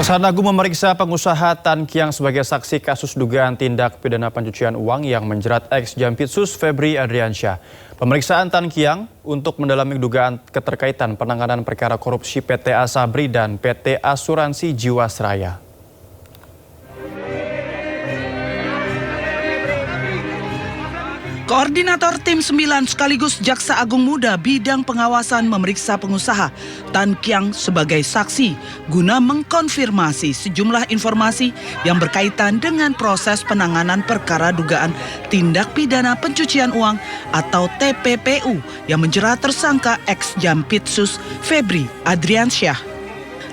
Kejaksaan Agung memeriksa pengusaha Tan Kiang sebagai saksi kasus dugaan tindak pidana pencucian uang yang menjerat ex-Jampitsus Febri Adriansyah. Pemeriksaan Tan Kiang untuk mendalami dugaan keterkaitan penanganan perkara korupsi PT Asabri dan PT Asuransi Jiwasraya. Koordinator Tim 9 sekaligus Jaksa Agung Muda bidang pengawasan memeriksa pengusaha Tan Kiang sebagai saksi guna mengkonfirmasi sejumlah informasi yang berkaitan dengan proses penanganan perkara dugaan tindak pidana pencucian uang atau TPPU yang menjerat tersangka ex-Jampitsus Febri Adriansyah.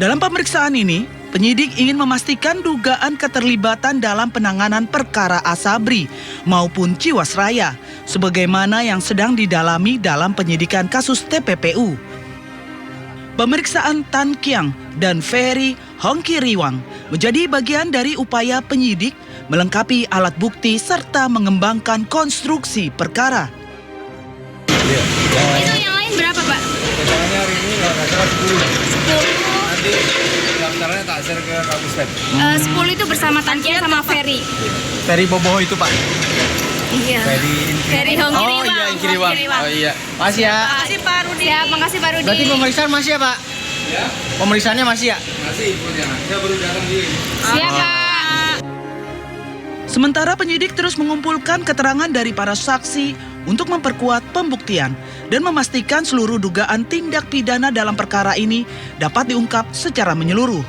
Dalam pemeriksaan ini, penyidik ingin memastikan dugaan keterlibatan dalam penanganan perkara Asabri maupun Jiwasraya, sebagaimana yang sedang didalami dalam penyidikan kasus TPPU. Pemeriksaan Tan Kiang dan Ferry Hongkiriwang menjadi bagian dari upaya penyidik melengkapi alat bukti serta mengembangkan konstruksi perkara. Itu yang lain berapa, Pak? Keterangannya hari ini kalau nggak salah 10. 10. Nanti daftarnya tak share ke Kapuspen. 10 itu bersama Tan Kiang sama Ferry. Ferry Boboho itu Pak. Iya. Ferry Hongkiriwang. Oh iya, Hongkiriwang. Oh iya. Makasih ya. Makasih Pak Rudi. Siap, makasih Pak Rudi. Berarti pemeriksaan masih ya Pak? Ya. Pemeriksaannya masih ya? Masih, saya baru datang di. Siap, Pak. Sementara penyidik terus mengumpulkan keterangan dari para saksi untuk memperkuat pembuktian dan memastikan seluruh dugaan tindak pidana dalam perkara ini dapat diungkap secara menyeluruh.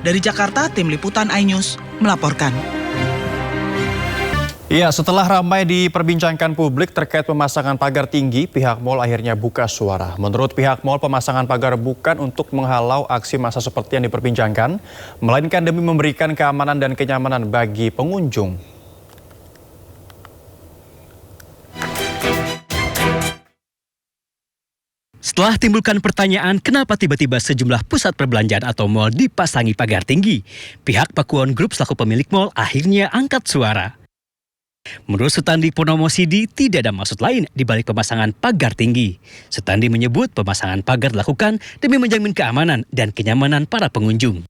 Dari Jakarta, Tim Liputan iNews melaporkan. Ya, setelah ramai diperbincangkan publik terkait pemasangan pagar tinggi, pihak mal akhirnya buka suara. Menurut pihak mal, pemasangan pagar bukan untuk menghalau aksi massa seperti yang diperbincangkan, melainkan demi memberikan keamanan dan kenyamanan bagi pengunjung. Setelah timbulkan pertanyaan kenapa tiba-tiba sejumlah pusat perbelanjaan atau mal dipasangi pagar tinggi, pihak Pakuwon Group selaku pemilik mal akhirnya angkat suara. Menurut Sutandi Purnomo Sidi, tidak ada maksud lain di balik pemasangan pagar tinggi. Sutandi menyebut pemasangan pagar dilakukan demi menjamin keamanan dan kenyamanan para pengunjung.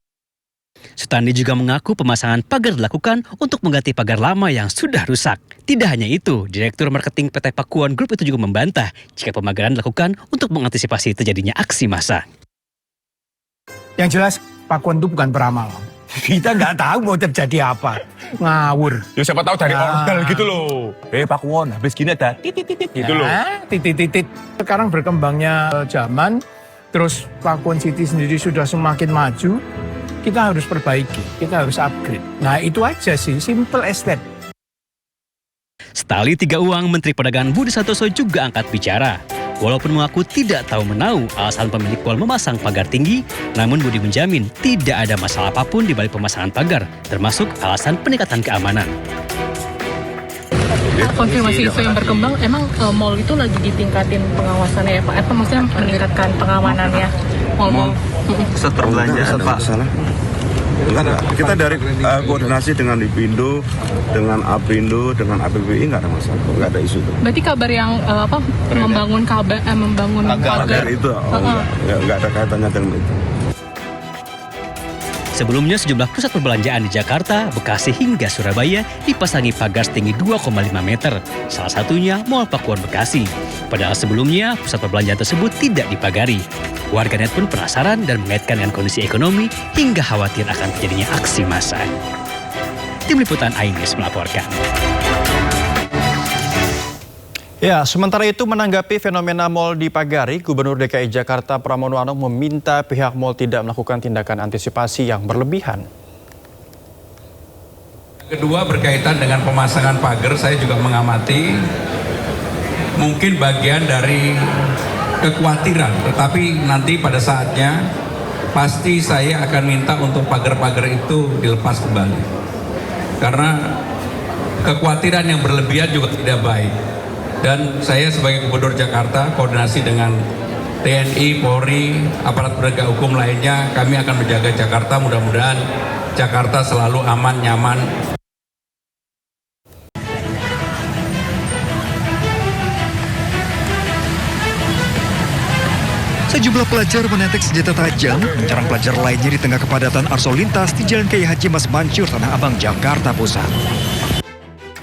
Sutandi juga mengaku pemasangan pagar dilakukan untuk mengganti pagar lama yang sudah rusak. Tidak hanya itu, Direktur Marketing PT Pakuwon Group itu juga membantah jika pemagaran dilakukan untuk mengantisipasi terjadinya aksi massa. Yang jelas Pakuwon itu bukan peramal. Kita nggak tahu mau terjadi apa. Ngawur. Ya siapa tahu dari ordal gitu loh. Pakuwon, habis gini ada titit gitu loh. Titit. Sekarang berkembangnya zaman, terus Pakuwon City sendiri sudah semakin maju, kita harus perbaiki, kita harus upgrade. Nah itu aja sih, simple as that. Setali tiga uang, Menteri Perdagangan Budi Santoso juga angkat bicara. Walaupun mengaku tidak tahu menau alasan pemilik mal memasang pagar tinggi, namun Budi menjamin tidak ada masalah apapun di balik pemasangan pagar, termasuk alasan peningkatan keamanan. Konfirmasi isu yang berkembang, emang mal itu lagi ditingkatin pengawasannya ya Pak? Apa maksudnya meningkatkan pengamanannya mal-mal? Pusat perbelanjaan Pak. Kita dari koordinasi dengan Lipindo, dengan Aprindo, dengan APBI nggak ada masalah, nggak ada isu itu. Berarti kabar yang membangun pagar itu nggak ada kaitannya dengan itu. Sebelumnya sejumlah pusat perbelanjaan di Jakarta, Bekasi hingga Surabaya dipasangi pagar setinggi 2,5 meter. Salah satunya Mall Pakuwon Bekasi. Padahal sebelumnya pusat perbelanjaan tersebut tidak dipagari. Warganet pun penasaran dan mengaitkan dengan kondisi ekonomi hingga khawatir akan terjadinya aksi massa. Tim Liputan iNews melaporkan. Ya, sementara itu menanggapi fenomena mal dipagari, Gubernur DKI Jakarta Pramono Anung meminta pihak mal tidak melakukan tindakan antisipasi yang berlebihan. Kedua, berkaitan dengan pemasangan pagar, saya juga mengamati mungkin bagian dari kekhawatiran, tetapi nanti pada saatnya pasti saya akan minta untuk pagar-pagar itu dilepas kembali. Karena kekhawatiran yang berlebihan juga tidak baik. Dan saya sebagai Gubernur Jakarta koordinasi dengan TNI, Polri, aparat penegak hukum lainnya, kami akan menjaga Jakarta, mudah-mudahan Jakarta selalu aman, nyaman. Sejumlah pelajar menetek senjata tajam, menyerang pelajar lainnya di tengah kepadatan arus lalu lintas di Jalan Kiai Haji Mas Mansur, Tanah Abang, Jakarta Pusat.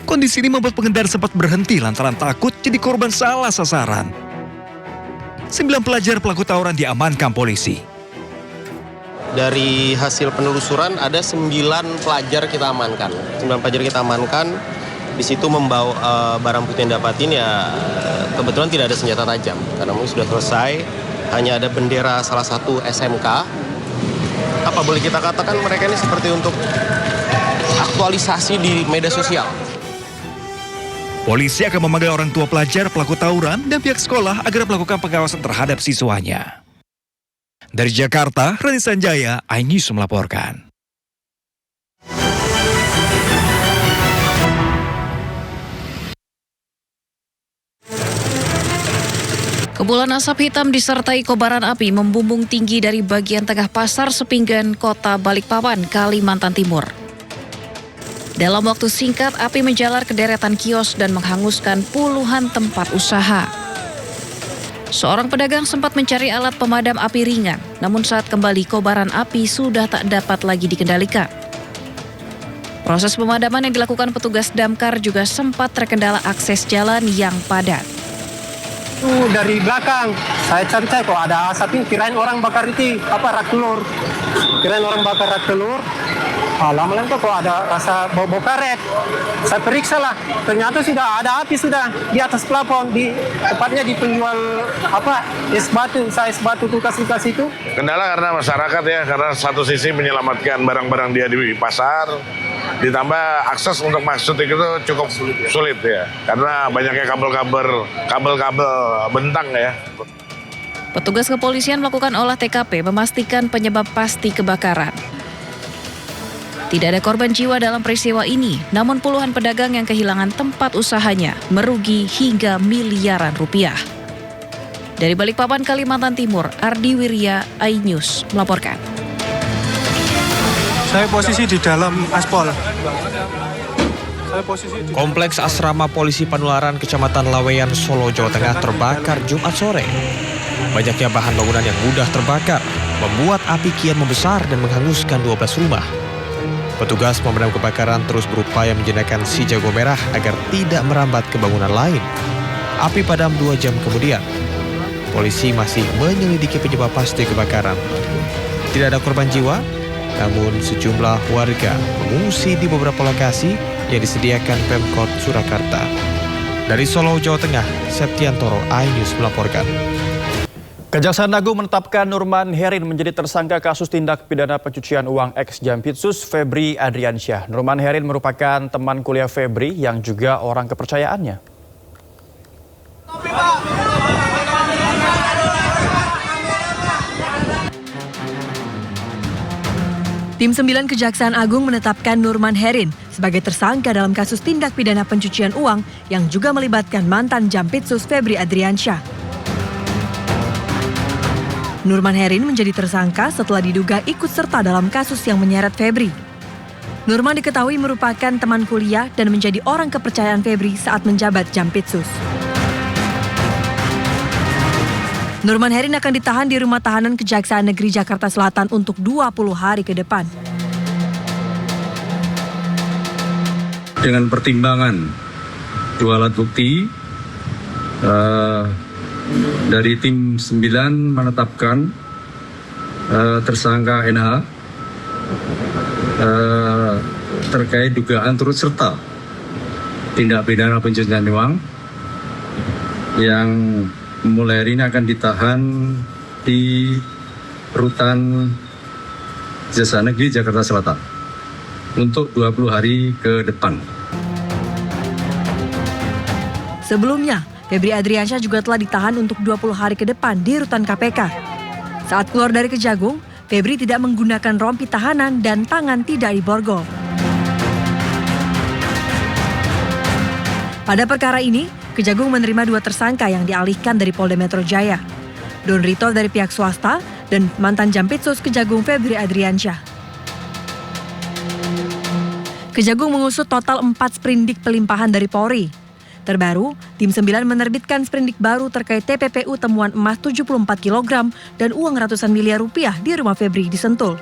Kondisi ini membuat pengendara sempat berhenti lantaran takut jadi korban salah sasaran. 9 pelajar pelaku tawuran diamankan polisi. Dari hasil penelusuran ada 9 pelajar kita amankan. 9 pelajar kita amankan. Di situ membawa barang bukti yang dapatin ya kebetulan tidak ada senjata tajam karena mungkin sudah selesai, hanya ada bendera salah satu SMK. Apa boleh kita katakan mereka ini seperti untuk aktualisasi di media sosial. Polisi akan memanggil orang tua pelajar pelaku tawuran dan pihak sekolah agar melakukan pengawasan terhadap siswanya. Dari Jakarta, Rani Sanjaya, iNews melaporkan. Kepulan asap hitam disertai kobaran api membumbung tinggi dari bagian tengah Pasar Sepinggan, Kota Balikpapan, Kalimantan Timur. Dalam waktu singkat, api menjalar ke deretan kios dan menghanguskan puluhan tempat usaha. Seorang pedagang sempat mencari alat pemadam api ringan, namun saat kembali kobaran api sudah tak dapat lagi dikendalikan. Proses pemadaman yang dilakukan petugas damkar juga sempat terkendala akses jalan yang padat. Dari belakang, saya cari kok ada asap ini, kirain orang bakar itu, rak telur. Kirain orang bakar rak telur, lama-lama kok ada rasa bau karet. Saya periksa lah, ternyata sudah ada api sudah di atas plafon, tepatnya di penjual es batu tukas-tukas itu. Kendala karena masyarakat ya, karena satu sisi menyelamatkan barang-barang dia di pasar, ditambah akses untuk masuk itu cukup sulit ya, karena banyaknya kabel-kabel bentang ya. Petugas kepolisian melakukan olah TKP memastikan penyebab pasti kebakaran. Tidak ada korban jiwa dalam peristiwa ini, namun puluhan pedagang yang kehilangan tempat usahanya merugi hingga miliaran rupiah. Dari Balikpapan, Kalimantan Timur, Ardi Wirya, iNews melaporkan. Saya posisi di dalam aspal. Kompleks Asrama Polisi Panularan Kecamatan Laweyan, Solo, Jawa Tengah terbakar Jumat sore. Banyaknya bahan bangunan yang mudah terbakar membuat api kian membesar dan menghanguskan 12 rumah. Petugas pemadam kebakaran terus berupaya menjinakkan si jago merah agar tidak merambat ke bangunan lain. Api padam 2 jam kemudian. Polisi masih menyelidiki penyebab pasti kebakaran. Tidak ada korban jiwa, namun sejumlah warga mengungsi di beberapa lokasi yang disediakan Pemkot Surakarta. Dari Solo, Jawa Tengah, Septiantoro, iNews melaporkan. Kejaksaan Agung menetapkan Nurman Herin menjadi tersangka kasus tindak pidana pencucian uang ex-Jampitsus Febri Adriansyah. Nurman Herin merupakan teman kuliah Febri yang juga orang kepercayaannya. Tim 9 Kejaksaan Agung menetapkan Nurman Herin sebagai tersangka dalam kasus tindak pidana pencucian uang yang juga melibatkan mantan Jampitsus Febri Adriansyah. Nurman Herin menjadi tersangka setelah diduga ikut serta dalam kasus yang menyeret Febri. Nurman diketahui merupakan teman kuliah dan menjadi orang kepercayaan Febri saat menjabat Jampitsus. Nurman Herin akan ditahan di Rumah Tahanan Kejaksaan Negeri Jakarta Selatan untuk 20 hari ke depan. Dengan pertimbangan 2 alat bukti, dari tim 9 menetapkan tersangka NH terkait dugaan turut serta tindak pidana pencucian uang yang mulai hari ini akan ditahan di Rutan Kejaksaan Negeri Jakarta Selatan untuk 20 hari ke depan. Sebelumnya, Febri Adriansyah juga telah ditahan untuk 20 hari ke depan di Rutan KPK. Saat keluar dari Kejagung, Febri tidak menggunakan rompi tahanan dan tangan tidak diborgol. Pada perkara ini, Kejagung menerima 2 tersangka yang dialihkan dari Polda Metro Jaya. Don Rito dari pihak swasta dan mantan Jampitsus Kejagung Febri Adriansyah. Kejagung mengusut total 4 sprindik pelimpahan dari Polri. Terbaru, tim 9 menerbitkan sprindik baru terkait TPPU temuan emas 74 kg dan uang ratusan miliar rupiah di rumah Febri di Sentul.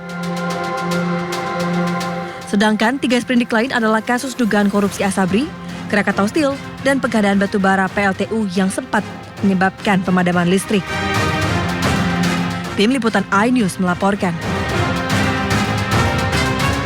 Sedangkan 3 sprindik lain adalah kasus dugaan korupsi Asabri, Krakatau Steel, dan pengadaan batubara PLTU yang sempat menyebabkan pemadaman listrik. Tim Liputan iNews melaporkan.